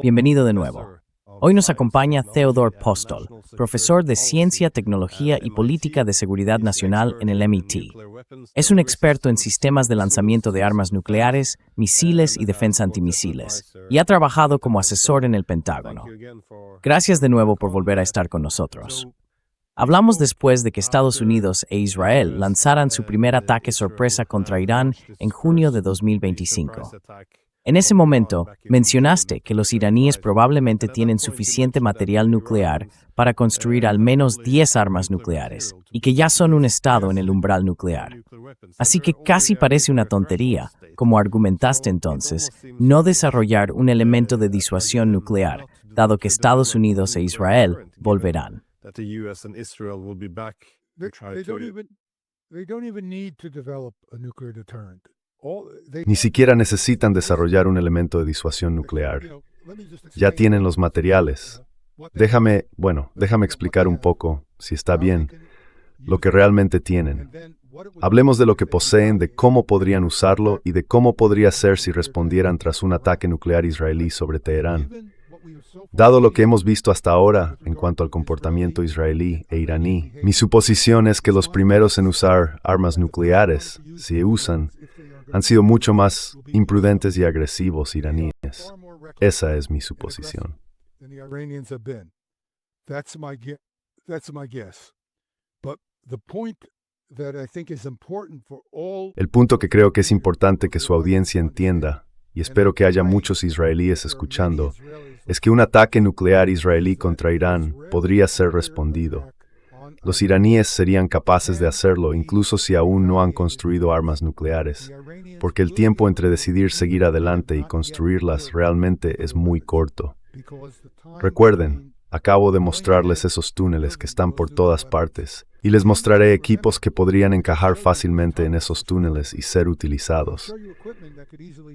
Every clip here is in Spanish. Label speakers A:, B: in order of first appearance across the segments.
A: Bienvenido de nuevo. Hoy nos acompaña Theodore Postol, profesor de Ciencia, Tecnología y Política de Seguridad Nacional en el MIT. Es un experto en sistemas de lanzamiento de armas nucleares, misiles y defensa antimisiles, y ha trabajado como asesor en el Pentágono. Gracias de nuevo por volver a estar con nosotros. Hablamos después de que Estados Unidos e Israel lanzaran su primer ataque sorpresa contra Irán en junio de 2025. En ese momento, mencionaste que los iraníes probablemente tienen suficiente material nuclear para construir al menos 10 armas nucleares y que ya son un estado en el umbral nuclear. Así que casi parece una tontería, como argumentaste entonces, no desarrollar un elemento de disuasión nuclear, dado que Estados Unidos e Israel volverán.
B: They don't even need to develop a nuclear deterrent.
C: Ni siquiera necesitan desarrollar un elemento de disuasión nuclear. Ya tienen los materiales. Déjame explicar un poco, si está bien, lo que realmente tienen. Hablemos de lo que poseen, de cómo podrían usarlo y de cómo podría ser si respondieran tras un ataque nuclear israelí sobre Teherán. Dado lo que hemos visto hasta ahora en cuanto al comportamiento israelí e iraní, mi suposición es que los primeros en usar armas nucleares, si usan, han sido mucho más imprudentes y agresivos iraníes. Esa es mi suposición. El punto que creo que es importante que su audiencia entienda, y espero que haya muchos israelíes escuchando, es que un ataque nuclear israelí contra Irán podría ser respondido. Los iraníes serían capaces de hacerlo incluso si aún no han construido armas nucleares, porque el tiempo entre decidir seguir adelante y construirlas realmente es muy corto. Recuerden, acabo de mostrarles esos túneles que están por todas partes, y les mostraré equipos que podrían encajar fácilmente en esos túneles y ser utilizados.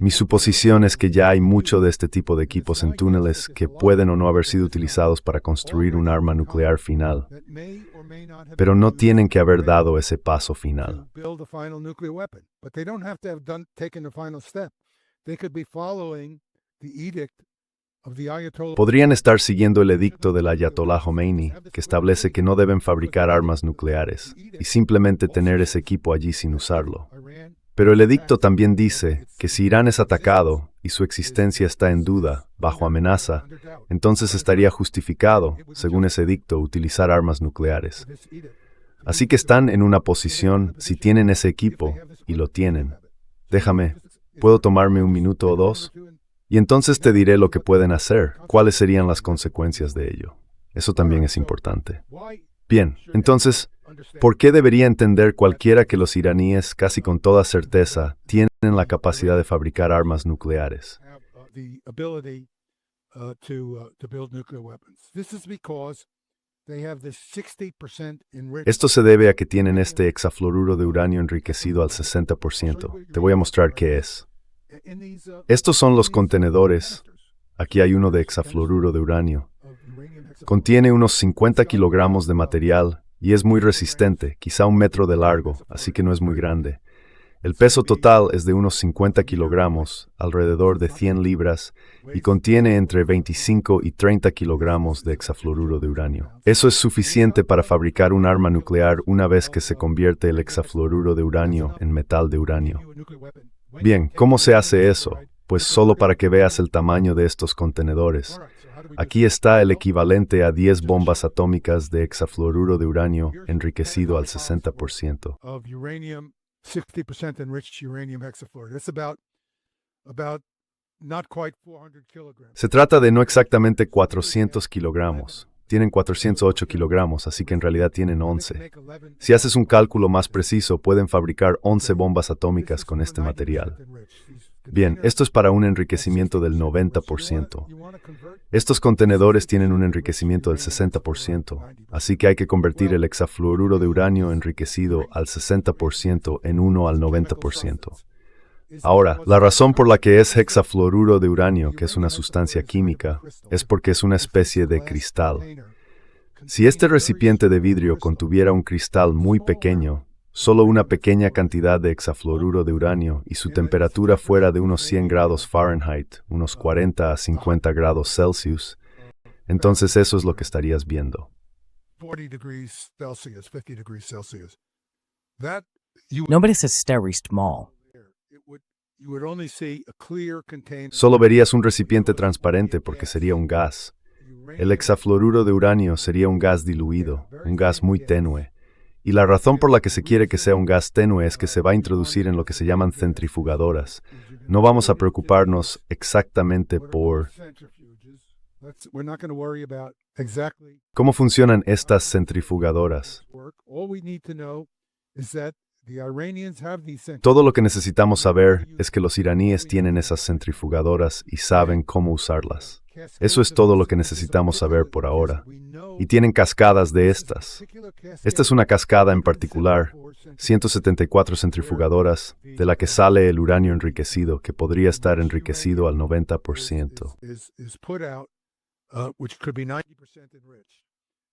C: Mi suposición es que ya hay mucho de este tipo de equipos en túneles que pueden o no haber sido utilizados para construir un arma nuclear final, pero no tienen que haber dado ese paso final. Podrían estar siguiendo el edicto del Ayatollah Khomeini, que establece que no deben fabricar armas nucleares, y simplemente tener ese equipo allí sin usarlo. Pero el edicto también dice que si Irán es atacado y su existencia está en duda, bajo amenaza, entonces estaría justificado, según ese edicto, utilizar armas nucleares. Así que están en una posición, si tienen ese equipo, y lo tienen. ¿Puedo tomarme un minuto o dos? Y entonces te diré lo que pueden hacer, cuáles serían las consecuencias de ello. Eso también es importante. Bien, entonces, ¿por qué debería entender cualquiera que los iraníes, casi con toda certeza, tienen la capacidad de fabricar armas nucleares? Esto se debe a que tienen este hexafluoruro de uranio enriquecido al 60%. Te voy a mostrar qué es. Estos son los contenedores. Aquí hay uno de hexafluoruro de uranio. Contiene unos 50 kilogramos de material y es muy resistente, quizá 1 metro de largo, así que no es muy grande. El peso total es de unos 50 kilogramos, alrededor de 100 libras, y contiene entre 25 y 30 kilogramos de hexafluoruro de uranio. Eso es suficiente para fabricar un arma nuclear una vez que se convierte el hexafluoruro de uranio en metal de uranio. Bien, ¿cómo se hace eso? Pues solo para que veas el tamaño de estos contenedores. Aquí está el equivalente a 10 bombas atómicas de hexafluoruro de uranio enriquecido al 60%. Se trata de no exactamente 400 kilogramos. Tienen 408 kilogramos, así que en realidad tienen 11. Si haces un cálculo más preciso, pueden fabricar 11 bombas atómicas con este material. Bien, esto es para un enriquecimiento del 90%. Estos contenedores tienen un enriquecimiento del 60%, así que hay que convertir el hexafluoruro de uranio enriquecido al 60% en 1 al 90%. Ahora, la razón por la que es hexafluoruro de uranio, que es una sustancia química, es porque es una especie de cristal. Si este recipiente de vidrio contuviera un cristal muy pequeño, solo una pequeña cantidad de hexafluoruro de uranio y su temperatura fuera de unos 100 grados Fahrenheit, unos 40 a 50 grados Celsius, entonces eso es lo que estarías viendo.
B: 40 degrees Celsius, 50 degrees Celsius.
A: Nombres Sterist Mall.
B: You would only see a clear container.
C: Solo verías un recipiente transparente porque sería un gas. El hexafluoruro de uranio sería un gas diluido, un gas muy tenue. Y la razón por la que se quiere que sea un gas tenue es que se va a introducir en lo que se llaman centrifugadoras. No vamos a preocuparnos exactamente por
B: We're not going to worry about exactly
C: cómo funcionan estas centrifugadoras.
B: work. All we need to know is that the Iranians have these
C: Todo lo que necesitamos saber es que los iraníes tienen esas centrifugadoras y saben cómo usarlas. Eso es todo lo que necesitamos saber por ahora. Y tienen cascadas de estas. Esta es una cascada en particular, 174 centrifugadoras, de la que sale el uranio enriquecido, que podría estar enriquecido al 90%.
B: is put out, which could be 90% enriched.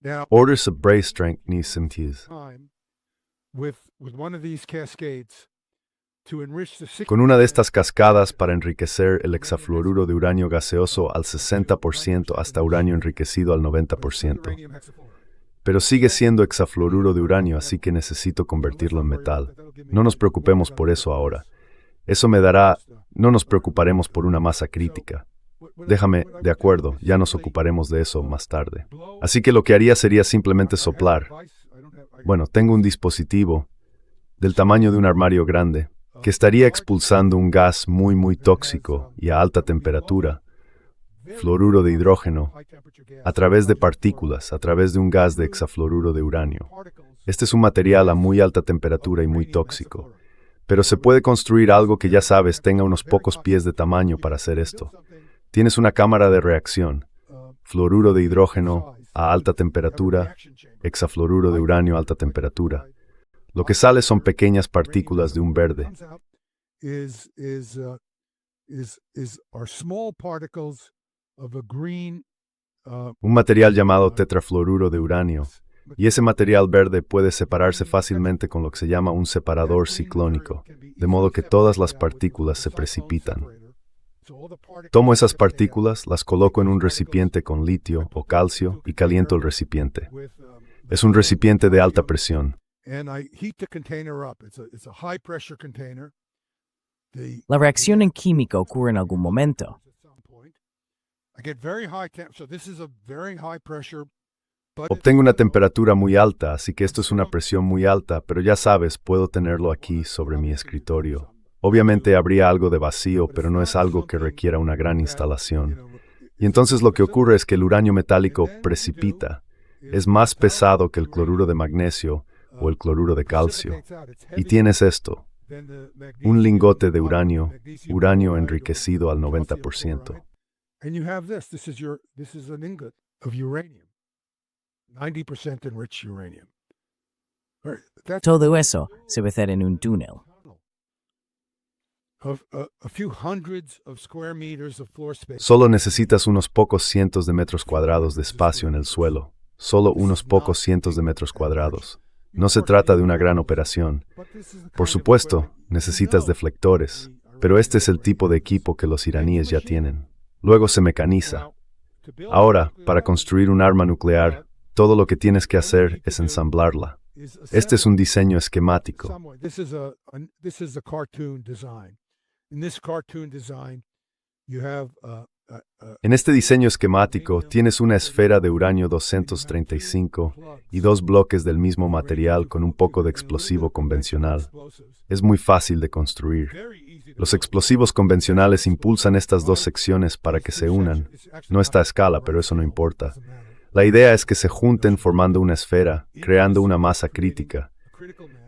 B: Now,
C: Orders of brace strength nisimties.
B: time with one of these cascades to enrich the 60%.
C: Con una de estas cascadas para enriquecer el hexafluoruro de uranio gaseoso al 60% hasta uranio enriquecido al 90%.
B: uranium hexafluoride.
C: Pero sigue siendo hexafluoruro de uranio, así que necesito convertirlo en metal. No nos preocupemos por eso ahora. Eso me dará... No nos preocuparemos por una masa crítica. Déjame, de acuerdo, ya nos ocuparemos de eso más tarde. Así que lo que haría sería simplemente soplar. Bueno, tengo un dispositivo del tamaño de un armario grande que estaría expulsando un gas muy tóxico y a alta temperatura, fluoruro de hidrógeno, a través de partículas, a través de un gas de hexafluoruro de uranio. Este es un material a muy alta temperatura y muy tóxico, pero se puede construir algo que ya sabes tenga unos pocos pies de tamaño para hacer esto. Tienes una cámara de reacción, fluoruro de hidrógeno a alta temperatura, hexafluoruro de uranio a alta temperatura. Lo que sale son pequeñas partículas de un verde.
B: Are small particles of a green
C: Un material llamado tetrafluoruro de uranio, y ese material verde puede separarse fácilmente con lo que se llama un separador ciclónico, de modo que todas las partículas se precipitan. Tomo esas partículas, las coloco en un recipiente con litio o calcio y caliento el recipiente. Es un recipiente de alta presión.
B: and I heat the container up. It's a high pressure container.
A: La reacción en química ocurre en algún momento.
B: At some point, I get very high temp. So this is a very high pressure. But
C: Obtengo una temperatura muy alta, así que esto es una presión muy alta, pero ya sabes, puedo tenerlo aquí sobre mi escritorio. Obviamente habría algo de vacío, pero no es algo que requiera una gran instalación. Y entonces lo que ocurre es que el uranio metálico precipita. Es más pesado que el cloruro de magnesio o el cloruro de calcio. Y tienes esto, un lingote de uranio enriquecido al 90%.
B: And you have this. This is an ingot of uranium. 90% enriched uranium. All right, that's
A: Todo eso se ve hacer en un túnel.
B: of a few hundreds of square meters of floor space.
C: Solo necesitas unos pocos cientos de metros cuadrados de espacio en el suelo. Solo unos pocos cientos de metros cuadrados. No se trata de una gran operación. Por supuesto, necesitas deflectores, pero este es el tipo de equipo que los iraníes ya tienen. Luego se mecaniza. Ahora, para construir un arma nuclear, todo lo que tienes que hacer es ensamblarla. Este es un diseño esquemático.
B: This is a cartoon design. In this cartoon design, you have
C: En este diseño esquemático tienes una esfera de uranio 235 y dos bloques del mismo material con un poco de explosivo convencional. Es muy fácil de construir. Los explosivos convencionales impulsan estas dos secciones para que se unan. No está a escala, pero eso no importa. La idea es que se junten formando una esfera, creando una masa crítica.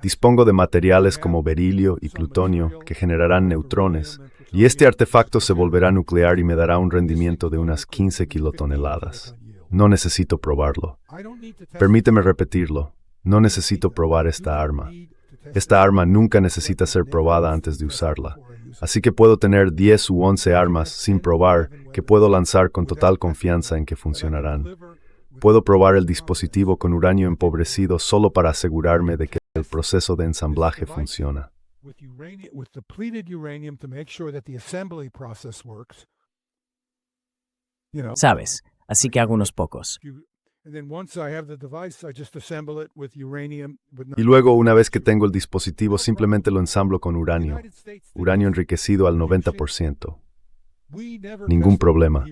C: Dispongo de materiales como berilio y plutonio que generarán neutrones, y este artefacto se volverá nuclear y me dará un rendimiento de unas 15 kilotoneladas. No necesito probarlo. Permíteme repetirlo. No necesito probar esta arma. Esta arma nunca necesita ser probada antes de usarla. Así que puedo tener 10 u 11 armas sin probar que puedo lanzar con total confianza en que funcionarán. Puedo probar el dispositivo con uranio empobrecido solo para asegurarme de que el proceso de ensamblaje funciona.
B: with depleted uranium to make sure that the assembly process works.
A: Sabes, así que hago unos pocos.
B: And then once I have the device, I just assemble it with uranium.
C: Y luego, una vez que tengo el dispositivo, simplemente lo ensamblo con uranio enriquecido al 90%. Ningún problema.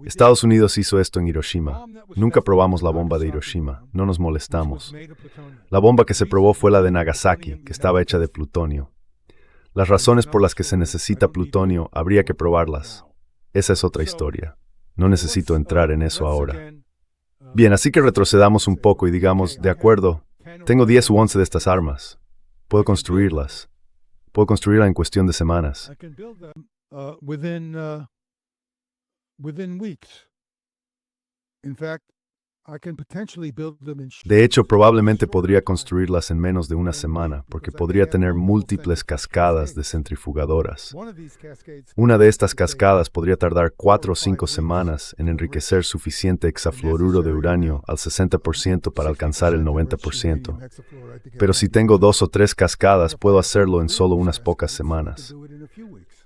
C: Estados Unidos hizo esto en Hiroshima. Nunca probamos la bomba de Hiroshima, no nos molestamos. La bomba que se probó fue la de Nagasaki, que estaba hecha de plutonio. Las razones por las que se necesita plutonio, habría que probarlas. Esa es otra historia. No necesito entrar en eso ahora. Bien, así que retrocedamos un poco y digamos, de acuerdo, tengo 10 u 11 de estas armas. Puedo construirlas. Puedo construirlas en cuestión de semanas.
B: Within weeks. In fact, I can potentially build them in
C: De hecho, probablemente podría construirlas en menos de una semana, porque podría tener múltiples cascadas de centrifugadoras. Una de estas cascadas podría tardar 4 o 5 semanas en enriquecer suficiente hexafluoruro de uranio al 60% para alcanzar el 90%. Pero si tengo 2 o 3 cascadas, puedo hacerlo en solo unas pocas semanas.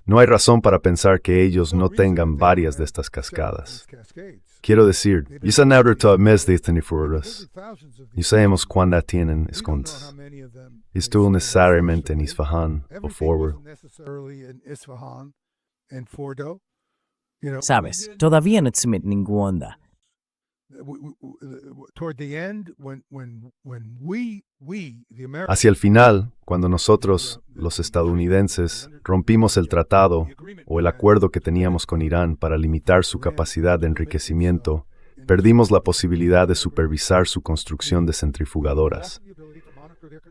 C: No hay razón para pensar que ellos no tengan varias de estas cascadas. Quiero decir, y sabemos cuándo tienen escondidas. Esto necesariamente en Isfahan o Forward.
A: Sabes, todavía no existe ninguna onda.
C: Hacia el final, cuando nosotros, los estadounidenses, rompimos el tratado o el acuerdo que teníamos con Irán para limitar su capacidad de enriquecimiento, perdimos la posibilidad de supervisar su construcción de centrifugadoras.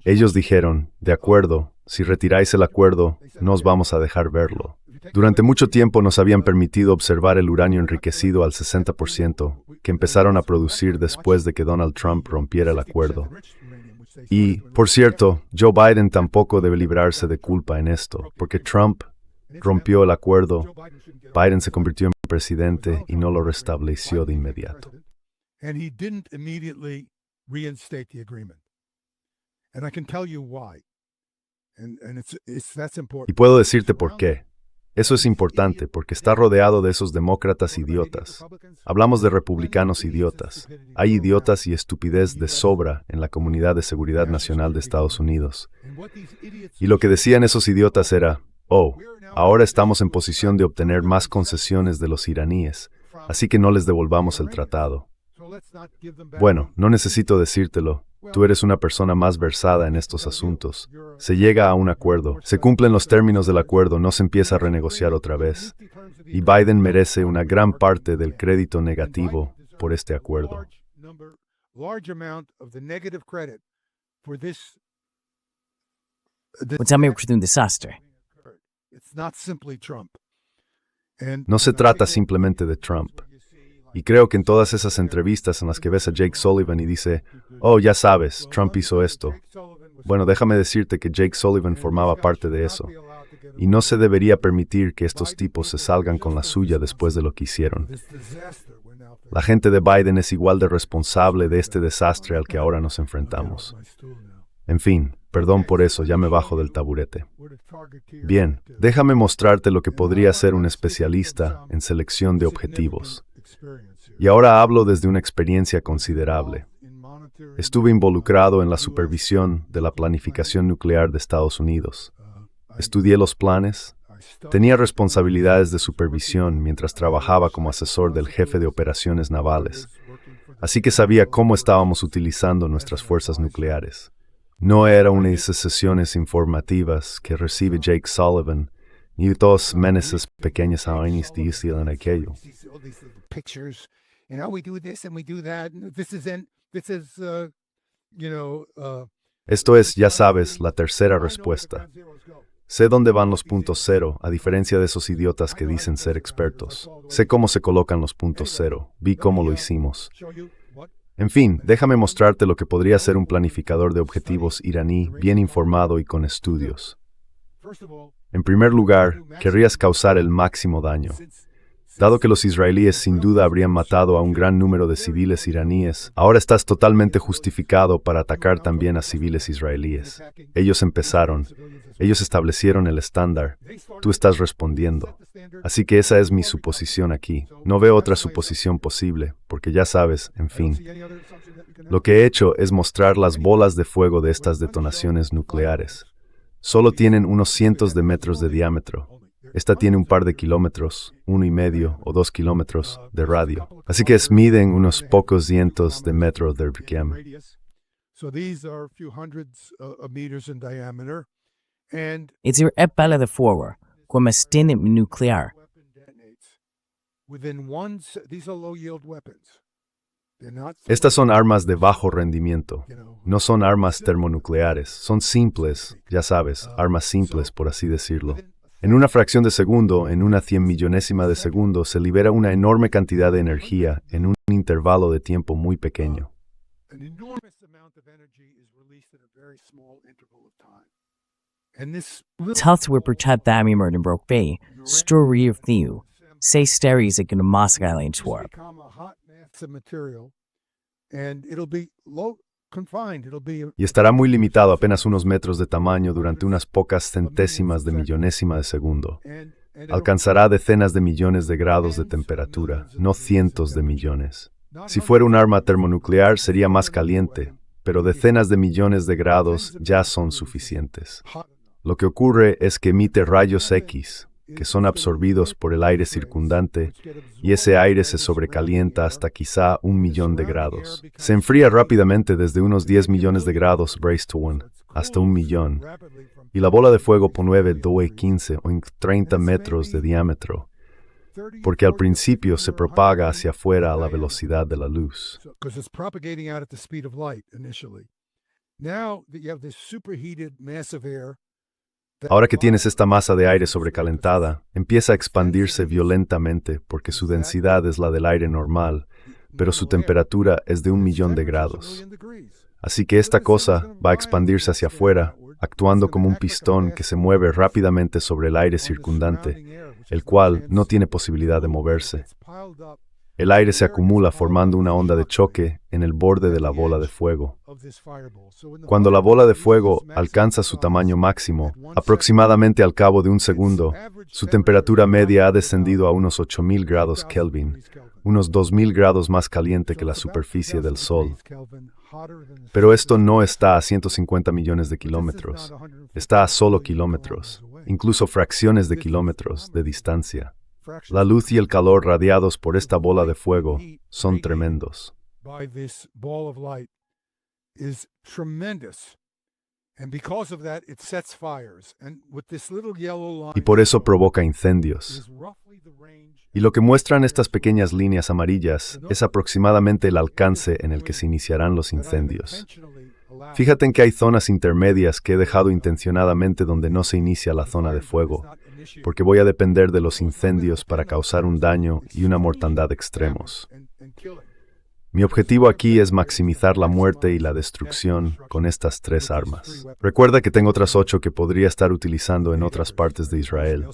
C: Ellos dijeron, de acuerdo, si retiráis el acuerdo, no os vamos a dejar verlo. Durante mucho tiempo nos habían permitido observar el uranio enriquecido al 60%, que empezaron a producir después de que Donald Trump rompiera el acuerdo. Y, por cierto, Joe Biden tampoco debe librarse de culpa en esto, porque Trump rompió el acuerdo, Biden se convirtió en presidente y no lo restableció de inmediato. Y puedo decirte por qué. Eso es importante porque está rodeado de esos demócratas idiotas. Hablamos de republicanos idiotas. Hay idiotas y estupidez de sobra en la comunidad de seguridad nacional de Estados Unidos. Y lo que decían esos idiotas era, oh, ahora estamos en posición de obtener más concesiones de los iraníes, así que no les devolvamos el tratado. Bueno, no necesito decírtelo. Tú eres una persona más versada en estos asuntos. Se llega a un acuerdo, se cumplen los términos del acuerdo, no se empieza a renegociar otra vez. Y Biden merece una gran parte del crédito negativo por este acuerdo.
A: Ya me ocurrió un desastre.
C: No se trata simplemente de Trump. Y creo que en todas esas entrevistas en las que ves a Jake Sullivan y dice, oh, ya sabes, Trump hizo esto. Bueno, déjame decirte que Jake Sullivan formaba parte de eso. Y no se debería permitir que estos tipos se salgan con la suya después de lo que hicieron. La gente de Biden es igual de responsable de este desastre al que ahora nos enfrentamos. En fin, perdón por eso, ya me bajo del taburete. Bien, déjame mostrarte lo que podría ser un especialista en selección de objetivos. Y ahora hablo desde una experiencia considerable. Estuve involucrado en la supervisión de la planificación nuclear de Estados Unidos. Estudié los planes. Tenía responsabilidades de supervisión mientras trabajaba como asesor del jefe de operaciones navales. Así que sabía cómo estábamos utilizando nuestras fuerzas nucleares. No era una de esas sesiones informativas que recibe Jake Sullivan y dos meneses pequeñas a años dicen aquello. Esto es, ya sabes, la tercera respuesta. Sé dónde van los puntos cero, a diferencia de esos idiotas que dicen ser expertos. Sé cómo se colocan los puntos cero. Vi cómo lo hicimos. En fin, déjame mostrarte lo que podría ser un planificador de objetivos iraní bien informado y con estudios. En primer lugar, querrías causar el máximo daño. Dado que los israelíes sin duda habrían matado a un gran número de civiles iraníes, ahora estás totalmente justificado para atacar también a civiles israelíes. Ellos empezaron, ellos establecieron el estándar, tú estás respondiendo. Así que esa es mi suposición aquí. No veo otra suposición posible, porque ya sabes, en fin. Lo que he hecho es mostrar las bolas de fuego de estas detonaciones nucleares. Solo tienen unos cientos de metros de diámetro. Esta tiene un par de kilómetros, 1,5 o 2 kilómetros de radio. Así que miden unos pocos cientos de metros de diámetro.
A: It's your epale de fuego, como stine nuclear.
C: Estas son armas de bajo rendimiento. No son armas termonucleares. Son simples, ya sabes, armas simples, por así decirlo. En una fracción de segundo, en una 100.000.000ésima de segundo, se libera una enorme cantidad de energía en un intervalo de tiempo muy pequeño.
A: Tals we protect the amimerd in Broke Bay, story of Thew, say stories like in a Moscow Island swap.
C: Y estará muy limitado, apenas unos metros de tamaño durante unas pocas centésimas de millonésima de segundo. Alcanzará decenas de millones de grados de temperatura, no cientos de millones. Si fuera un arma termonuclear sería más caliente, pero decenas de millones de grados ya son suficientes. Lo que ocurre es que emite rayos X, que son absorbidos por el aire circundante, y ese aire se sobrecalienta hasta quizá 1.000.000 de grados. Se enfría rápidamente desde unos 10 millones de grados Bracetown hasta 1.000.000, y la bola de fuego mueve 15 o 30 metros de diámetro, porque al principio se propaga hacia afuera a la velocidad de la luz. Ahora que tienes esta masa de aire sobrecalentada, empieza a expandirse violentamente porque su densidad es la del aire normal, pero su temperatura es de 1.000.000 de grados. Así que esta cosa va a expandirse hacia afuera, actuando como un pistón que se mueve rápidamente sobre el aire circundante, el cual no tiene posibilidad de moverse. El aire se acumula formando una onda de choque en el borde de la bola de fuego. Cuando la bola de fuego alcanza su tamaño máximo, aproximadamente al cabo de un segundo, su temperatura media ha descendido a unos 8.000 grados Kelvin, unos 2.000 grados más caliente que la superficie del Sol. Pero esto no está a 150 millones de kilómetros, está a solo kilómetros, incluso fracciones de kilómetros de distancia. La luz y el calor radiados por esta bola de fuego son tremendos. Y por eso provoca incendios. Y lo que muestran estas pequeñas líneas amarillas es aproximadamente el alcance en el que se iniciarán los incendios. Fíjate en que hay zonas intermedias que he dejado intencionadamente donde no se inicia la zona de fuego, porque voy a depender de los incendios para causar un daño y una mortandad extremos. Mi objetivo aquí es maximizar la muerte y la destrucción con estas 3 armas. Recuerda que tengo otras 8 que podría estar utilizando en otras partes de Israel.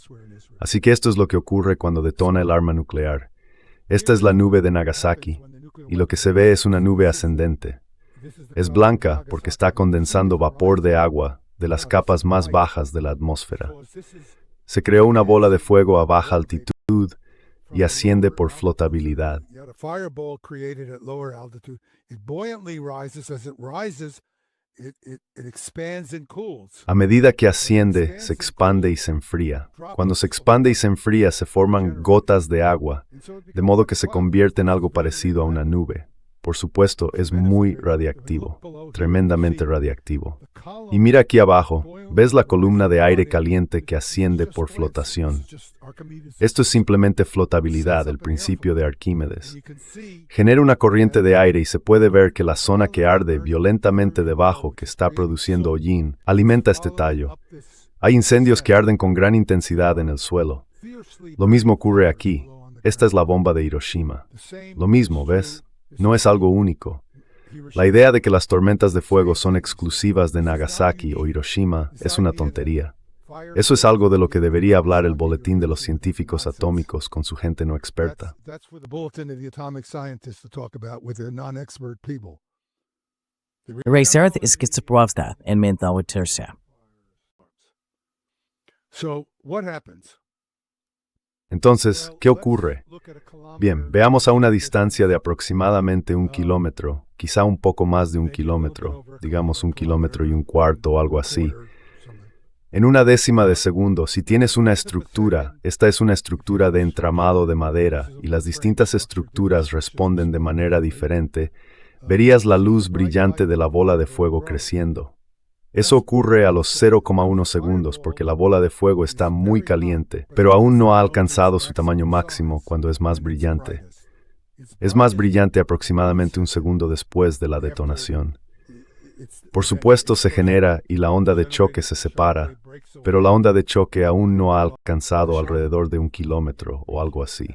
C: Así que esto es lo que ocurre cuando detona el arma nuclear. Esta es la nube de Nagasaki, y lo que se ve es una nube ascendente. Es blanca porque está condensando vapor de agua de las capas más bajas de la atmósfera. Se creó una bola de fuego a baja altitud y asciende por flotabilidad. A medida que asciende, se expande y se enfría. Cuando se expande y se enfría, se forman gotas de agua, de modo que se convierte en algo parecido a una nube. Por supuesto, es muy radiactivo, tremendamente radiactivo. Y mira aquí abajo, ¿ves la columna de aire caliente que asciende por flotación? Esto es simplemente flotabilidad, el principio de Arquímedes. Genera una corriente de aire y se puede ver que la zona que arde violentamente debajo, que está produciendo hollín, alimenta este tallo. Hay incendios que arden con gran intensidad en el suelo. Lo mismo ocurre aquí. Esta es la bomba de Hiroshima. Lo mismo, ¿ves? No es algo único. La idea de que las tormentas de fuego son exclusivas de Nagasaki o Hiroshima es una tontería. Eso es algo de lo que debería hablar el boletín de los científicos atómicos con su gente no experta.
A: Research ist gebraucht en Mentauterse.
C: Entonces, ¿qué ocurre? Bien, veamos a una distancia de aproximadamente 1 kilómetro, quizá un poco más de 1 kilómetro, digamos 1,25 kilómetros o algo así. En una décima de segundo, si tienes una estructura, esta es una estructura de entramado de madera y las distintas estructuras responden de manera diferente, verías la luz brillante de la bola de fuego creciendo. Eso ocurre a los 0,1 segundos porque la bola de fuego está muy caliente, pero aún no ha alcanzado su tamaño máximo cuando es más brillante. Es más brillante aproximadamente un segundo después de la detonación. Por supuesto se genera y la onda de choque se separa, pero la onda de choque aún no ha alcanzado alrededor de 1 kilómetro o algo así.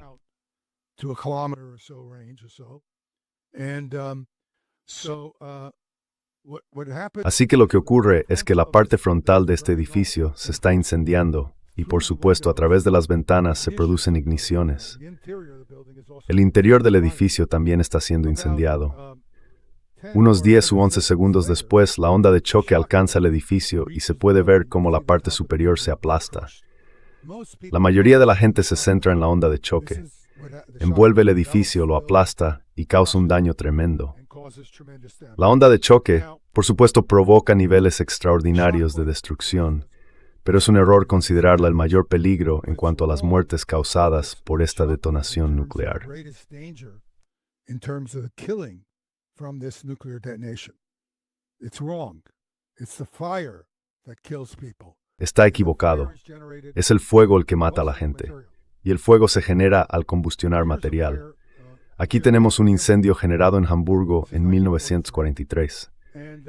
C: Así que lo que ocurre es que la parte frontal de este edificio se está incendiando y por supuesto a través de las ventanas se producen igniciones. El interior del edificio también está siendo incendiado. Unos 10 u 11 segundos después, la onda de choque alcanza el edificio y se puede ver cómo la parte superior se aplasta. La mayoría de la gente se centra en la onda de choque. Envuelve el edificio, lo aplasta y causa un daño tremendo. La onda de choque, por supuesto, provoca niveles extraordinarios de destrucción, pero es un error considerarla el mayor peligro en cuanto a las muertes causadas por esta detonación nuclear. Está equivocado. Es el fuego el que mata a la gente, y el fuego se genera al combustionar material. Aquí tenemos un incendio generado en Hamburgo en 1943.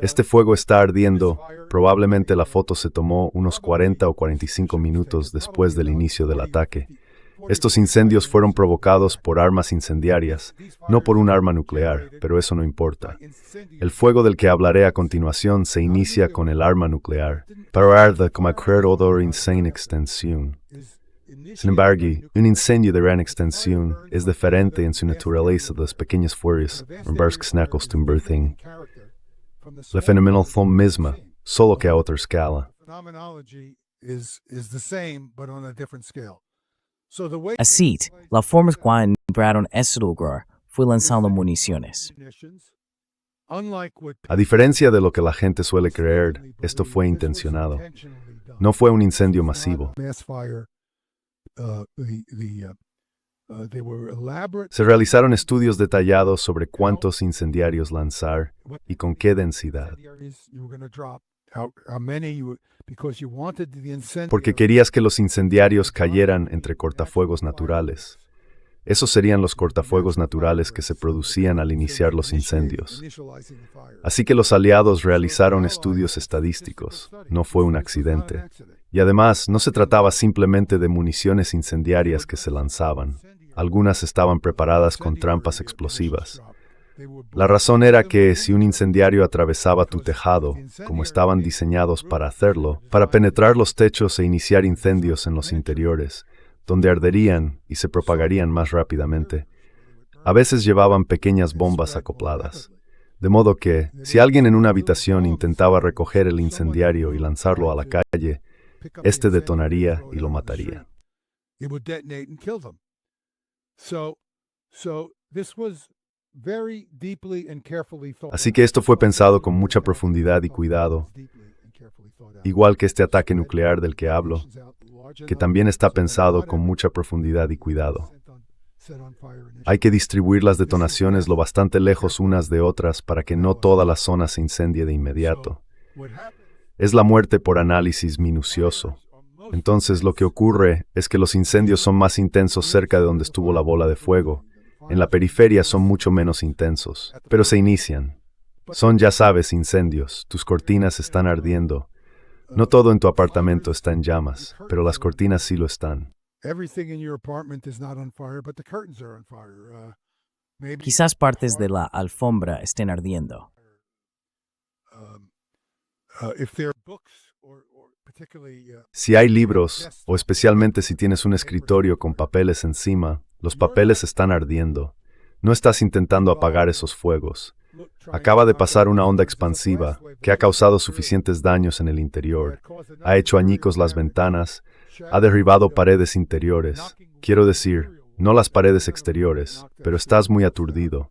C: Este fuego está ardiendo, probablemente la foto se tomó unos 40 o 45 minutos después del inicio del ataque. Estos incendios fueron provocados por armas incendiarias, no por un arma nuclear, pero eso no importa. El fuego del que hablaré a continuación se inicia con el arma nuclear, para arder como cualquier otra insane extensión. Sin embargo, un incendio de gran extensión es diferente en su naturaleza de los pequeños fuegos, la fenomenal misma, solo que a otra escala.
A: Así, la forma en que Bradon Esselgrar fue lanzando municiones.
C: A diferencia de lo que la gente suele creer, esto fue intencionado. No fue un incendio masivo. Se realizaron estudios detallados sobre cuántos incendiarios lanzar y con qué densidad. Porque querías que los incendiarios cayeran entre cortafuegos naturales. Esos serían los cortafuegos naturales que se producían al iniciar los incendios. Así que los aliados realizaron estudios estadísticos. No fue un accidente. Y además, no se trataba simplemente de municiones incendiarias que se lanzaban. Algunas estaban preparadas con trampas explosivas. La razón era que si un incendiario atravesaba tu tejado, como estaban diseñados para hacerlo, para penetrar los techos e iniciar incendios en los interiores, donde arderían y se propagarían más rápidamente, a veces llevaban pequeñas bombas acopladas. De modo que, si alguien en una habitación intentaba recoger el incendiario y lanzarlo a la calle, este detonaría y lo mataría. Así que esto fue pensado con mucha profundidad y cuidado, igual que este ataque nuclear del que hablo, que también está pensado con mucha profundidad y cuidado. Hay que distribuir las detonaciones lo bastante lejos unas de otras para que no toda la zona se incendie de inmediato. Es la muerte por análisis minucioso. Entonces lo que ocurre es que los incendios son más intensos cerca de donde estuvo la bola de fuego. En la periferia son mucho menos intensos, pero se inician. Son, ya sabes, incendios. Tus cortinas están ardiendo. No todo en tu apartamento está en llamas, pero las cortinas sí lo están.
A: Quizás partes de la alfombra estén ardiendo.
C: Si hay libros, o especialmente si tienes un escritorio con papeles encima, los papeles están ardiendo. No estás intentando apagar esos fuegos. Acaba de pasar una onda expansiva que ha causado suficientes daños en el interior. Ha hecho añicos las ventanas, ha derribado paredes interiores. Quiero decir, no las paredes exteriores, pero estás muy aturdido.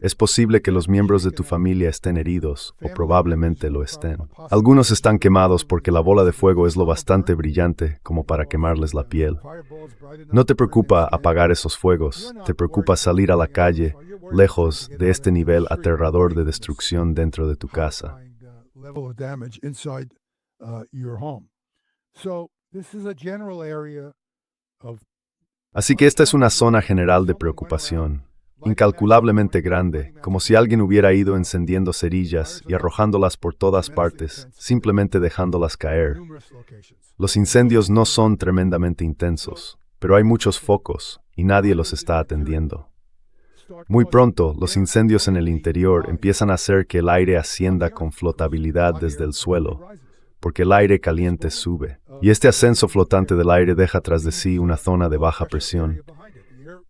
C: Es posible que los miembros de tu familia estén heridos, o probablemente lo estén. Algunos están quemados porque la bola de fuego es lo bastante brillante como para quemarles la piel. No te preocupa apagar esos fuegos, te preocupa salir a la calle, lejos de este nivel aterrador de destrucción dentro de tu casa. Así que esta es una zona general de preocupación, incalculablemente grande, como si alguien hubiera ido encendiendo cerillas y arrojándolas por todas partes, simplemente dejándolas caer. Los incendios no son tremendamente intensos, pero hay muchos focos y nadie los está atendiendo. Muy pronto, los incendios en el interior empiezan a hacer que el aire ascienda con flotabilidad desde el suelo, porque el aire caliente sube, y este ascenso flotante del aire deja tras de sí una zona de baja presión.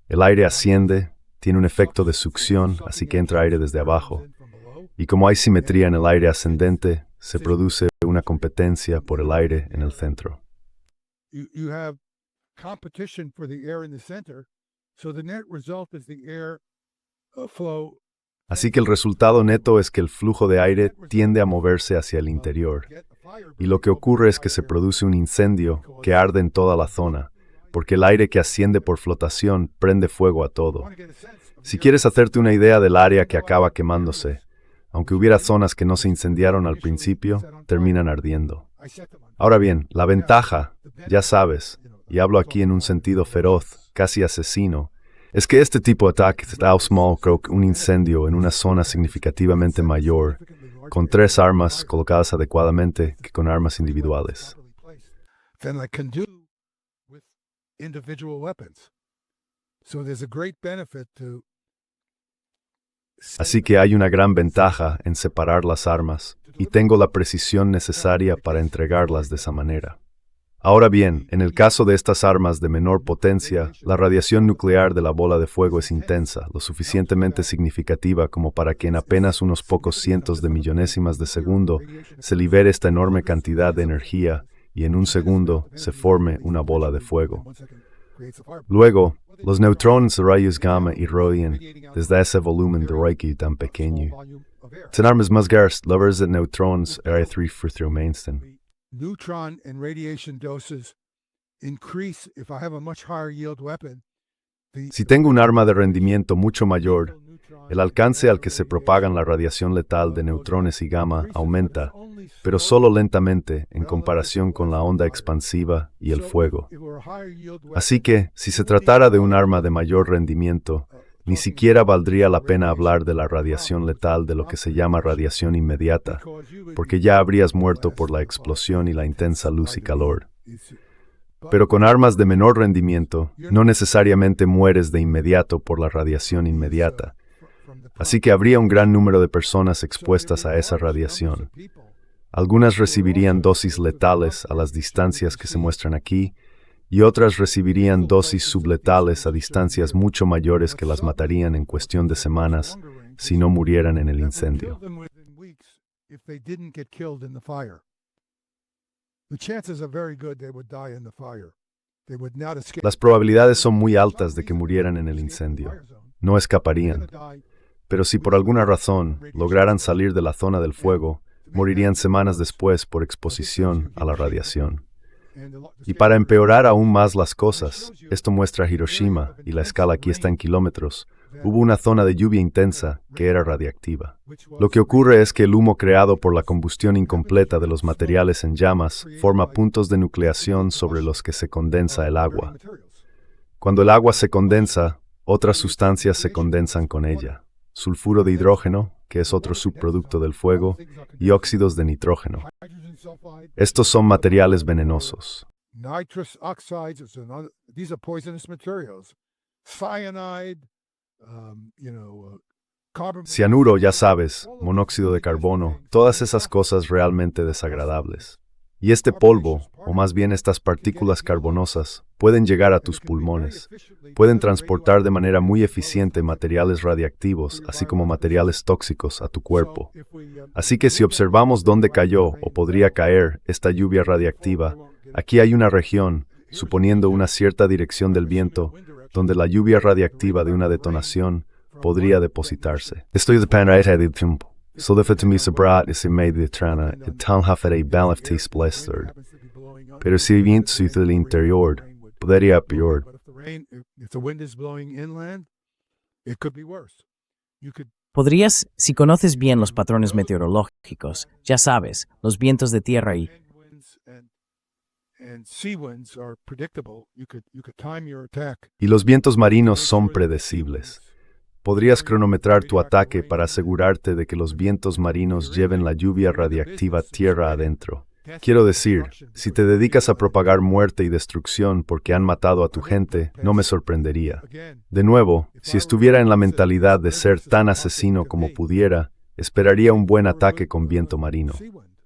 C: El aire asciende, tiene un efecto de succión, así que entra aire desde abajo, y como hay simetría en el aire ascendente, se produce una competencia por el aire en el centro. Así que el resultado neto es que el flujo de aire tiende a moverse hacia el interior, y lo que ocurre es que se produce un incendio que arde en toda la zona, porque el aire que asciende por flotación prende fuego a todo. Si quieres hacerte una idea del área que acaba quemándose, aunque hubiera zonas que no se incendiaron al principio, terminan ardiendo. Ahora bien, la ventaja, ya sabes, y hablo aquí en un sentido feroz, casi asesino, es que este tipo de ataque provoca un incendio en una zona significativamente mayor, con 3 armas colocadas adecuadamente que con armas individuales. Así que hay una gran ventaja en separar las armas, y tengo la precisión necesaria para entregarlas de esa manera. Ahora bien, en el caso de estas armas de menor potencia, la radiación nuclear de la bola de fuego es intensa, lo suficientemente significativa como para que en apenas unos pocos cientos de millonésimas de segundo se libere esta enorme cantidad de energía y en un segundo se forme una bola de fuego. Luego, los neutrones de rayos gamma irradian desde ese volumen de Reiki tan pequeño. Son armas más grandes, las de neutrones mainstream.
B: Neutron and radiation doses increase if I have a much higher yield weapon.
C: Si tengo un arma de rendimiento mucho mayor, el alcance al que se propagan la radiación letal de neutrones y gamma aumenta, pero solo lentamente en comparación con la onda expansiva y el fuego. Así que, si se tratara de un arma de mayor rendimiento, ni siquiera valdría la pena hablar de la radiación letal de lo que se llama radiación inmediata, porque ya habrías muerto por la explosión y la intensa luz y calor. Pero con armas de menor rendimiento, no necesariamente mueres de inmediato por la radiación inmediata. Así que habría un gran número de personas expuestas a esa radiación. Algunas recibirían dosis letales a las distancias que se muestran aquí, y otras recibirían dosis subletales a distancias mucho mayores que las matarían en cuestión de semanas si no murieran en el incendio. Las probabilidades son muy altas de que murieran en el incendio. No escaparían. Pero si por alguna razón lograran salir de la zona del fuego, morirían semanas después por exposición a la radiación. Y para empeorar aún más las cosas, esto muestra Hiroshima, y la escala aquí está en kilómetros, hubo una zona de lluvia intensa que era radiactiva. Lo que ocurre es que el humo creado por la combustión incompleta de los materiales en llamas forma puntos de nucleación sobre los que se condensa el agua. Cuando el agua se condensa, otras sustancias se condensan con ella. Sulfuro de hidrógeno, que es otro subproducto del fuego, y óxidos de nitrógeno. Estos son materiales venenosos. Cianuro, ya sabes, monóxido de carbono, todas esas cosas realmente desagradables. Y este polvo, o más bien estas partículas carbonosas, pueden llegar a tus pulmones. Pueden transportar de manera muy eficiente materiales radiactivos, así como materiales tóxicos, a tu cuerpo. Así que si observamos dónde cayó o podría caer esta lluvia radiactiva, aquí hay una región, suponiendo una cierta dirección del viento, donde la lluvia radiactiva de una detonación podría depositarse. Estoy de panraita del tiempo. Så därför till mig så bra att se mig det träna ett talhaft i balaftis blästerd. Pero si viento sig till interior, podría peor.
B: If the wind is blowing inland, it could be worse. You could
A: Podrías, si conoces bien los patrones meteorológicos, ya sabes, los vientos de tierra y
B: winds and sea winds are predictable. You could time your attack.
C: Y los vientos marinos son predecibles. Podrías cronometrar tu ataque para asegurarte de que los vientos marinos lleven la lluvia radiactiva tierra adentro. Quiero decir, si te dedicas a propagar muerte y destrucción porque han matado a tu gente, no me sorprendería. De nuevo, si estuviera en la mentalidad de ser tan asesino como pudiera, esperaría un buen ataque con viento marino.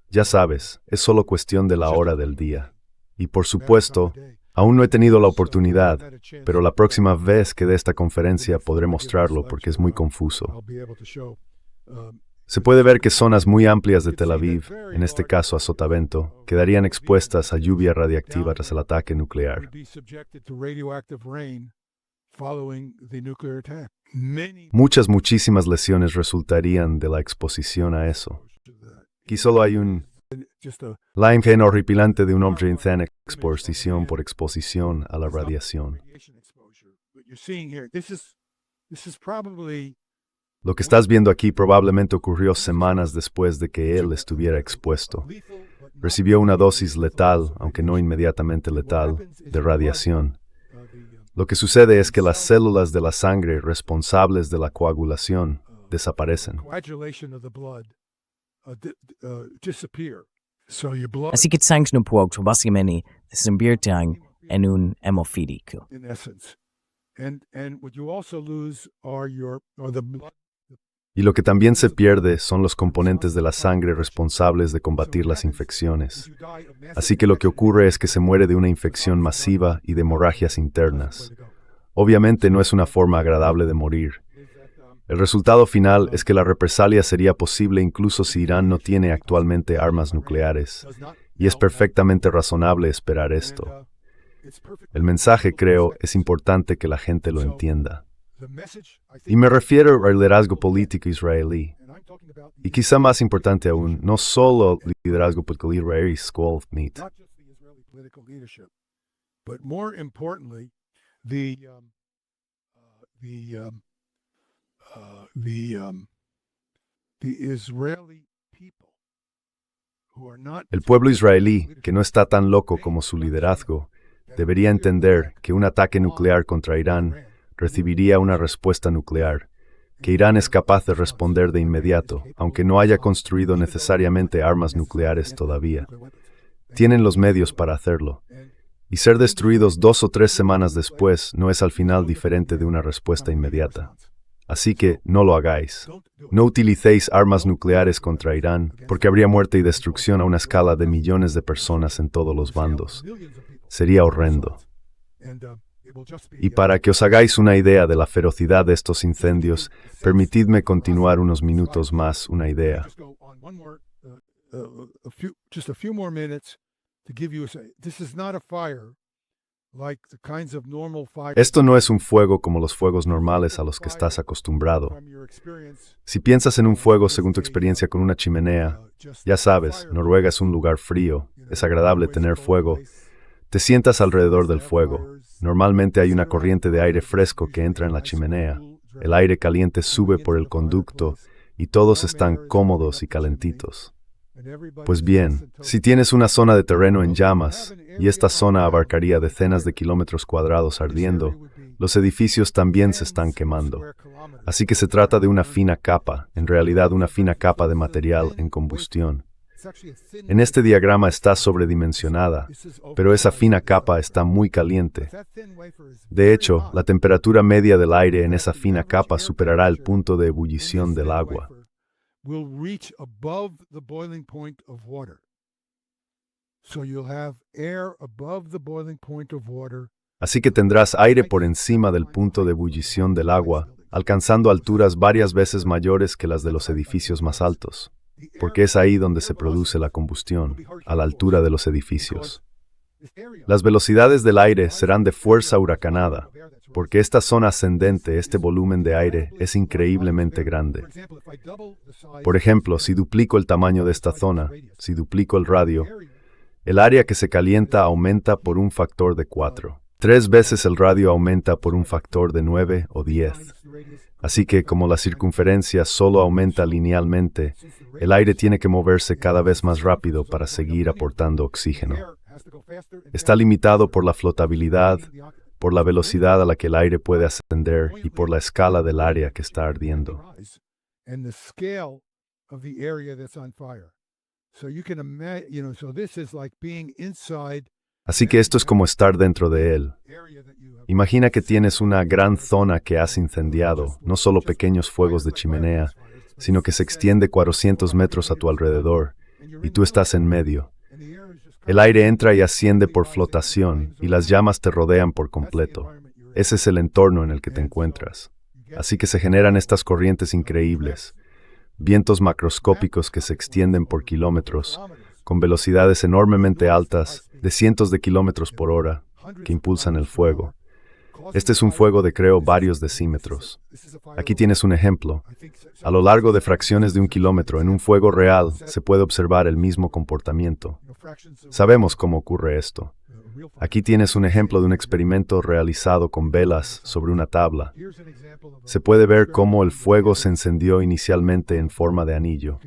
C: Ya sabes, es solo cuestión de la hora del día. Y por supuesto, aún no he tenido la oportunidad, pero la próxima vez que dé esta conferencia podré mostrarlo porque es muy confuso. Se puede ver que zonas muy amplias de Tel Aviv, en este caso a Sotavento, quedarían expuestas a lluvia radiactiva tras el ataque nuclear. Muchísimas lesiones resultarían de la exposición a eso. Aquí solo hay la imagen horripilante de un hombre en exposición por exposición a la radiación. Lo que estás viendo aquí probablemente ocurrió semanas después de que él estuviera expuesto. Recibió una dosis letal, aunque no inmediatamente letal, de radiación. Lo que sucede es que las células de la sangre responsables de la coagulación desaparecen.
A: así que tsangs no puedo básicamente desinvierten en un hemofídico.
B: In essence. And what you also lose are the blood.
C: Y lo que también se pierde son los componentes de la sangre responsables de combatir las infecciones. Así que lo que ocurre es que se muere de una infección masiva y de hemorragias internas. Obviamente no es una forma agradable de morir. El resultado final es que la represalia sería posible incluso si Irán no tiene actualmente armas nucleares. Y es perfectamente razonable esperar esto. El mensaje, creo, es importante que la gente lo entienda. Y me refiero al liderazgo político israelí. Y quizá más importante aún, no solo el liderazgo político israelí,
B: Not just the Israeli political leadership, but more importantly, the Israeli people who are not.
C: El pueblo israelí, que no está tan loco como su liderazgo, debería entender que un ataque nuclear contra Irán recibiría una respuesta nuclear, que Irán es capaz de responder de inmediato, aunque no haya construido necesariamente armas nucleares todavía. Tienen los medios para hacerlo. Y ser destruidos 2 o 3 semanas después no es al final diferente de una respuesta inmediata. Así que no lo hagáis. No utilicéis armas nucleares contra Irán, porque habría muerte y destrucción a una escala de millones de personas en todos los bandos. Sería horrendo. Y para que os hagáis una idea de la ferocidad de estos incendios, permitidme continuar unos minutos más una idea. Esto no es un fuego como los fuegos normales a los que estás acostumbrado. Si piensas en un fuego según tu experiencia con una chimenea, ya sabes, Noruega es un lugar frío, es agradable tener fuego. Te sientas alrededor del fuego. Normalmente hay una corriente de aire fresco que entra en la chimenea. El aire caliente sube por el conducto y todos están cómodos y calentitos. Pues bien, si tienes una zona de terreno en llamas, y esta zona abarcaría decenas de kilómetros cuadrados ardiendo, los edificios también se están quemando. Así que se trata de una fina capa, en realidad una fina capa de material en combustión. En este diagrama está sobredimensionada, pero esa fina capa está muy caliente. De hecho, la temperatura media del aire en esa fina capa superará el punto de ebullición del agua.
B: So you'll have air above the boiling point of water.
C: Así que tendrás aire por encima del punto de ebullición del agua, alcanzando alturas varias veces mayores que las de los edificios más altos, porque es ahí donde se produce la combustión, a la altura de los edificios. Las velocidades del aire serán de fuerza huracanada, porque esta zona ascendente, este volumen de aire, es increíblemente grande. Por ejemplo, si duplico el tamaño de esta zona, si duplico el radio, el área que se calienta aumenta por un factor de 4. 3 veces el radio aumenta por un factor de 9 o 10. Así que, como la circunferencia solo aumenta linealmente, el aire tiene que moverse cada vez más rápido para seguir aportando oxígeno. Está limitado por la flotabilidad, por la velocidad a la que el aire puede ascender y por la escala del área que está ardiendo. Así que esto es como estar dentro de él. Imagina que tienes una gran zona que has incendiado, no solo pequeños fuegos de chimenea, sino que se extiende 400 metros a tu alrededor, y tú estás en medio. El aire entra y asciende por flotación, y las llamas te rodean por completo. Ese es el entorno en el que te encuentras. Así que se generan estas corrientes increíbles, vientos macroscópicos que se extienden por kilómetros, con velocidades enormemente altas, de cientos de kilómetros por hora, que impulsan el fuego. Este es un fuego de creo varios decímetros. Aquí tienes un ejemplo. A lo largo de fracciones de un kilómetro, en un fuego real, se puede observar el mismo comportamiento. Sabemos cómo ocurre esto. Aquí tienes un ejemplo de un experimento realizado con velas sobre una tabla. Se puede ver cómo el fuego se encendió inicialmente en forma de anillo.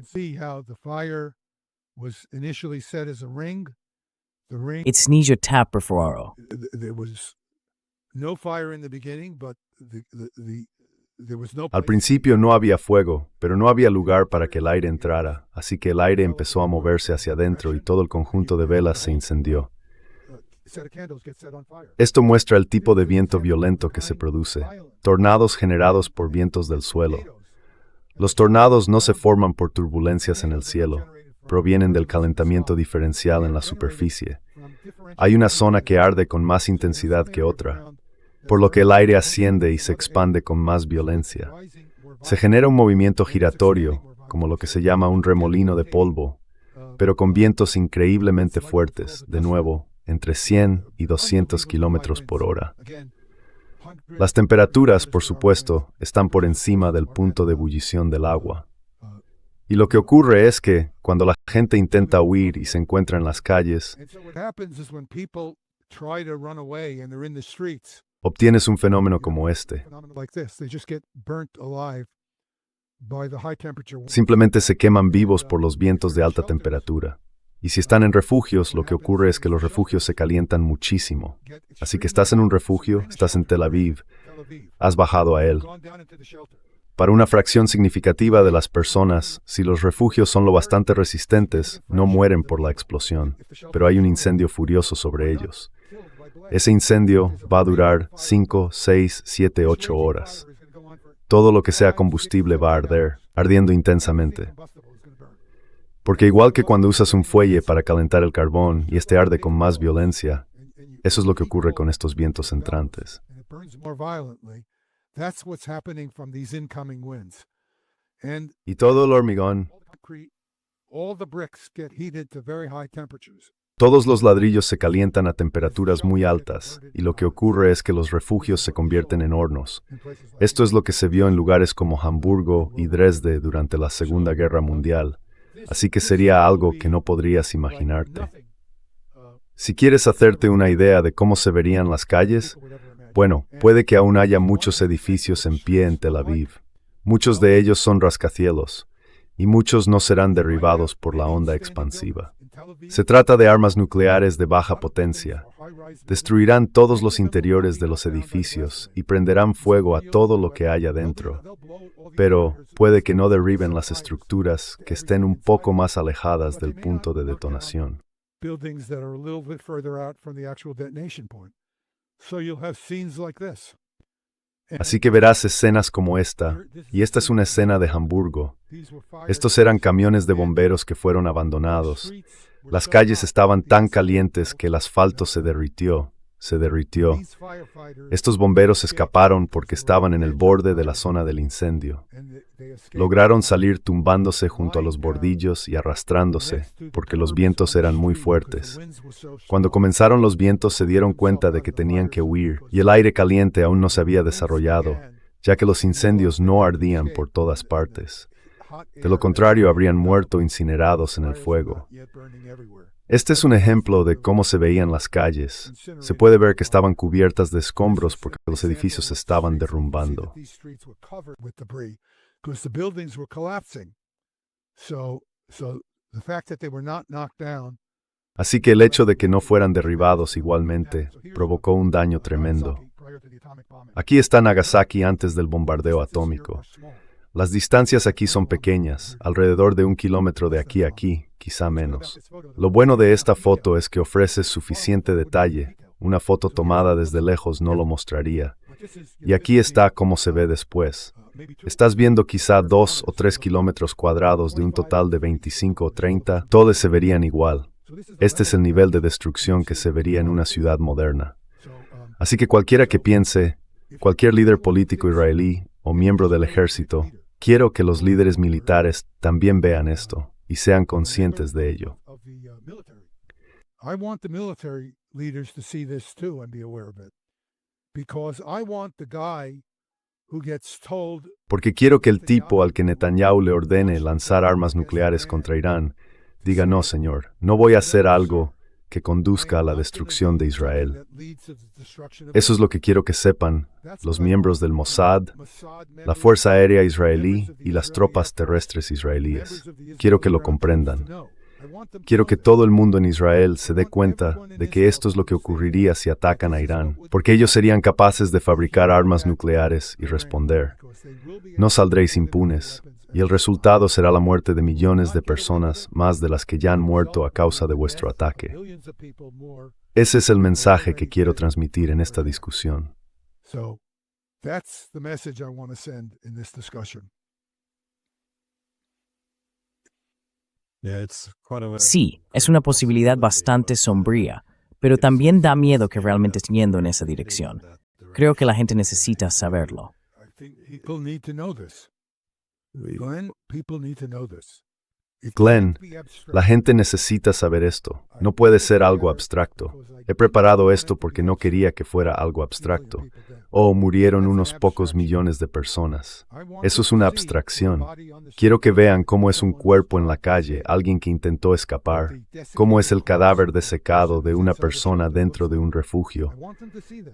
A: It's Nijo tap perforaro.
C: Al principio no había fuego, pero no había lugar para que el aire entrara, así que el aire empezó a moverse hacia adentro y todo el conjunto de velas se incendió. Esto muestra el tipo de viento violento que se produce, tornados generados por vientos del suelo. Los tornados no se forman por turbulencias en el cielo, provienen del calentamiento diferencial en la superficie. Hay una zona que arde con más intensidad que otra, por lo que el aire asciende y se expande con más violencia. Se genera un movimiento giratorio, como lo que se llama un remolino de polvo, pero con vientos increíblemente fuertes, de nuevo, entre 100 y 200 kilómetros por hora. Las temperaturas, por supuesto, están por encima del punto de ebullición del agua. Y lo que ocurre es que, cuando la gente intenta huir y se encuentra en las calles, obtienes un fenómeno como este. Simplemente se queman vivos por los vientos de alta temperatura. Y si están en refugios, lo que ocurre es que los refugios se calientan muchísimo. Así que estás en un refugio, estás en Tel Aviv, has bajado a él. Para una fracción significativa de las personas, si los refugios son lo bastante resistentes, no mueren por la explosión, pero hay un incendio furioso sobre ellos. Ese incendio va a durar 5, 6, 7, 8 horas. Todo lo que sea combustible va a arder, ardiendo intensamente. Porque igual que cuando usas un fuelle para calentar el carbón y este arde con más violencia, eso es lo que ocurre con estos vientos entrantes. Y todo el hormigón, todos los ladrillos se calientan a temperaturas muy altas, y lo que ocurre es que los refugios se convierten en hornos. Esto es lo que se vio en lugares como Hamburgo y Dresde durante la Segunda Guerra Mundial, así que sería algo que no podrías imaginarte. Si quieres hacerte una idea de cómo se verían las calles, bueno, puede que aún haya muchos edificios en pie en Tel Aviv. Muchos de ellos son rascacielos, y muchos no serán derribados por la onda expansiva. Se trata de armas nucleares de baja potencia. Destruirán todos los interiores de los edificios y prenderán fuego a todo lo que haya dentro. Pero puede que no derriben las estructuras que estén un poco más alejadas del punto de detonación. Así que verás escenas como esta, y esta es una escena de Hamburgo. Estos eran camiones de bomberos que fueron abandonados. Las calles estaban tan calientes que el asfalto se derritió. Estos bomberos escaparon porque estaban en el borde de la zona del incendio. Lograron salir tumbándose junto a los bordillos y arrastrándose, porque los vientos eran muy fuertes. Cuando comenzaron los vientos se dieron cuenta de que tenían que huir, y el aire caliente aún no se había desarrollado, ya que los incendios no ardían por todas partes. De lo contrario, habrían muerto incinerados en el fuego. Este es un ejemplo de cómo se veían las calles. Se puede ver que estaban cubiertas de escombros porque los edificios se estaban derrumbando. Así que el hecho de que no fueran derribados igualmente provocó un daño tremendo. Aquí está Nagasaki antes del bombardeo atómico. Las distancias aquí son pequeñas, alrededor de 1 kilómetro de aquí a aquí, quizá menos. Lo bueno de esta foto es que ofrece suficiente detalle. Una foto tomada desde lejos no lo mostraría. Y aquí está cómo se ve después. Estás viendo quizá 2 o 3 kilómetros cuadrados de un total de 25 o 30, todos se verían igual. Este es el nivel de destrucción que se vería en una ciudad moderna. Así que cualquiera que piense, cualquier líder político israelí o miembro del ejército, quiero que los líderes militares también vean esto y sean conscientes de ello. Porque quiero que el tipo al que Netanyahu le ordene lanzar armas nucleares contra Irán diga: no, señor, no voy a hacer algo que conduzca a la destrucción de Israel. Eso es lo que quiero que sepan los miembros del Mossad, la Fuerza Aérea Israelí y las tropas terrestres israelíes. Quiero que lo comprendan. Quiero que todo el mundo en Israel se dé cuenta de que esto es lo que ocurriría si atacan a Irán, porque ellos serían capaces de fabricar armas nucleares y responder. No saldréis impunes. Y el resultado será la muerte de millones de personas, más de las que ya han muerto a causa de vuestro ataque. Ese es el mensaje que quiero transmitir en esta discusión.
A: Sí, es una posibilidad bastante sombría, pero también da miedo que realmente esté yendo en esa dirección. Creo que la gente necesita saberlo.
C: Glenn, la gente necesita saber esto. No puede ser algo abstracto. He preparado esto porque no quería que fuera algo abstracto. Oh, murieron unos pocos millones de personas. Eso es una abstracción. Quiero que vean cómo es un cuerpo en la calle, alguien que intentó escapar, cómo es el cadáver desecado de una persona dentro de un refugio.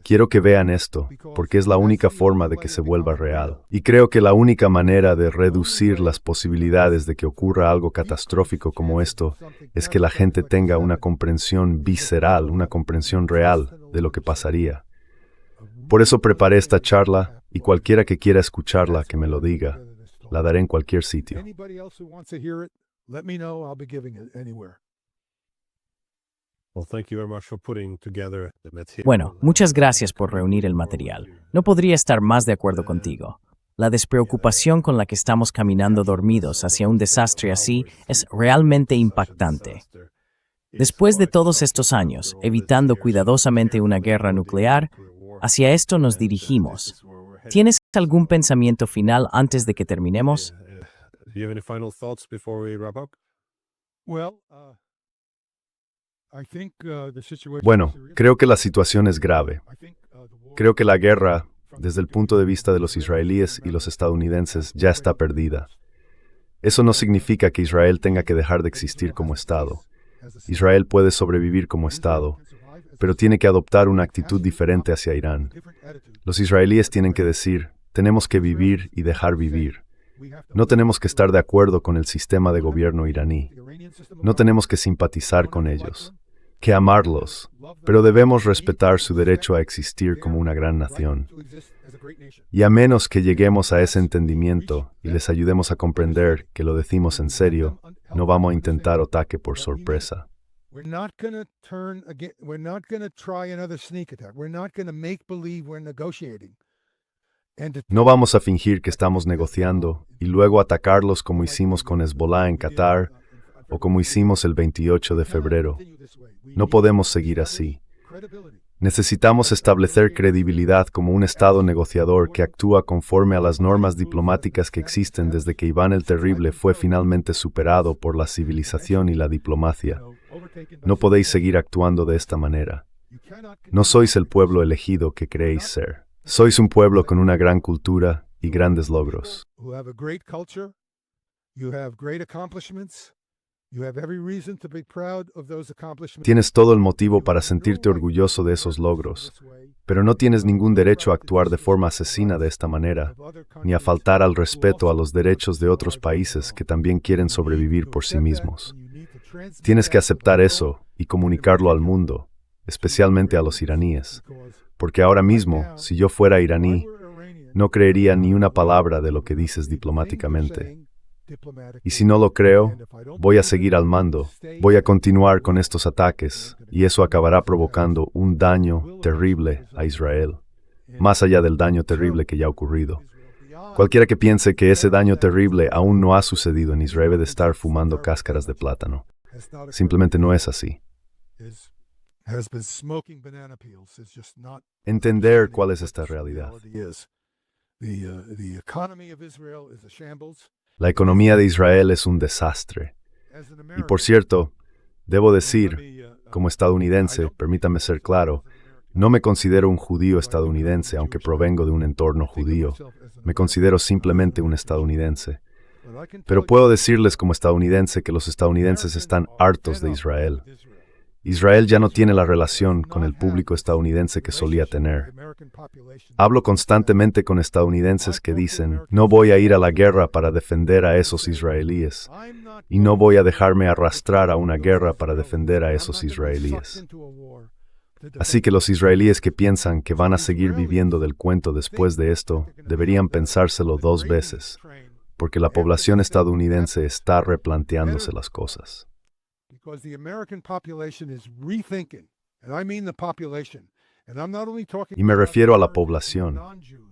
C: Quiero que vean esto, porque es la única forma de que se vuelva real. Y creo que la única manera de reducir las posibilidades de que ocurra algo catastrófico como esto es que la gente tenga una comprensión visceral, una comprensión real de lo que pasaría. Por eso preparé esta charla, y cualquiera que quiera escucharla, que me lo diga. La daré en cualquier sitio.
A: Bueno, muchas gracias por reunir el material. No podría estar más de acuerdo contigo. La despreocupación con la que estamos caminando dormidos hacia un desastre así es realmente impactante. Después de todos estos años, evitando cuidadosamente una guerra nuclear, hacia esto nos dirigimos. ¿Tienes algún pensamiento final antes de que terminemos?
C: Bueno, creo que la situación es grave. Creo que la guerra, desde el punto de vista de los israelíes y los estadounidenses, ya está perdida. Eso no significa que Israel tenga que dejar de existir como Estado. Israel puede sobrevivir como Estado, pero tiene que adoptar una actitud diferente hacia Irán. Los israelíes tienen que decir: tenemos que vivir y dejar vivir. No tenemos que estar de acuerdo con el sistema de gobierno iraní. No tenemos que simpatizar con ellos, que amarlos, pero debemos respetar su derecho a existir como una gran nación. Y a menos que lleguemos a ese entendimiento y les ayudemos a comprender que lo decimos en serio, no vamos a intentar ataque por sorpresa. No vamos a fingir que estamos negociando y luego atacarlos como hicimos con Hezbollah en Qatar o como hicimos el 28 de febrero. No podemos seguir así. Necesitamos establecer credibilidad como un Estado negociador que actúa conforme a las normas diplomáticas que existen desde que Iván el Terrible fue finalmente superado por la civilización y la diplomacia. No podéis seguir actuando de esta manera. No sois el pueblo elegido que creéis ser. Sois un pueblo con una gran cultura y grandes logros. Tienes todo el motivo para sentirte orgulloso de esos logros, pero no tienes ningún derecho a actuar de forma asesina de esta manera, ni a faltar al respeto a los derechos de otros países que también quieren sobrevivir por sí mismos. Tienes que aceptar eso y comunicarlo al mundo, especialmente a los iraníes, porque ahora mismo, si yo fuera iraní, no creería ni una palabra de lo que dices diplomáticamente. Y si no lo creo, voy a seguir al mando, voy a continuar con estos ataques, y eso acabará provocando un daño terrible a Israel, más allá del daño terrible que ya ha ocurrido. Cualquiera que piense que ese daño terrible aún no ha sucedido en Israel debe de estar fumando cáscaras de plátano. Simplemente no es así. Entender cuál es esta realidad. La economía de Israel es un desastre. Y por cierto, debo decir, como estadounidense, permítame ser claro, no me considero un judío estadounidense, aunque provengo de un entorno judío. Me considero simplemente un estadounidense. Pero puedo decirles como estadounidense que los estadounidenses están hartos de Israel. Israel ya no tiene la relación con el público estadounidense que solía tener. Hablo constantemente con estadounidenses que dicen, no voy a ir a la guerra para defender a esos israelíes, y no voy a dejarme arrastrar a una guerra para defender a esos israelíes. Así que los israelíes que piensan que van a seguir viviendo del cuento después de esto, deberían pensárselo 2 veces, porque la población estadounidense está replanteándose las cosas. Y me refiero a la población.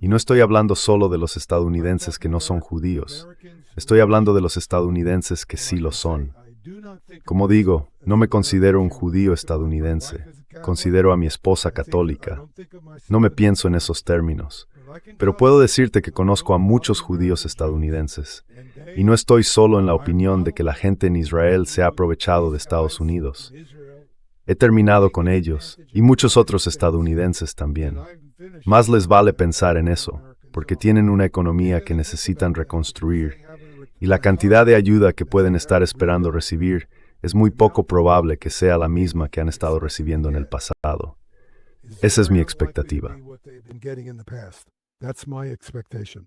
C: Y no estoy hablando solo de los estadounidenses que no son judíos. Estoy hablando de los estadounidenses que sí lo son. Como digo, no me considero un judío estadounidense. Considero a mi esposa católica. No me pienso en esos términos. Pero puedo decirte que conozco a muchos judíos estadounidenses. Y no estoy solo en la opinión de que la gente en Israel se ha aprovechado de Estados Unidos. He terminado con ellos, y muchos otros estadounidenses también. Más les vale pensar en eso, porque tienen una economía que necesitan reconstruir, y la cantidad de ayuda que pueden estar esperando recibir es muy poco probable que sea la misma que han estado recibiendo en el pasado. Esa es mi expectativa.
B: That's my expectation.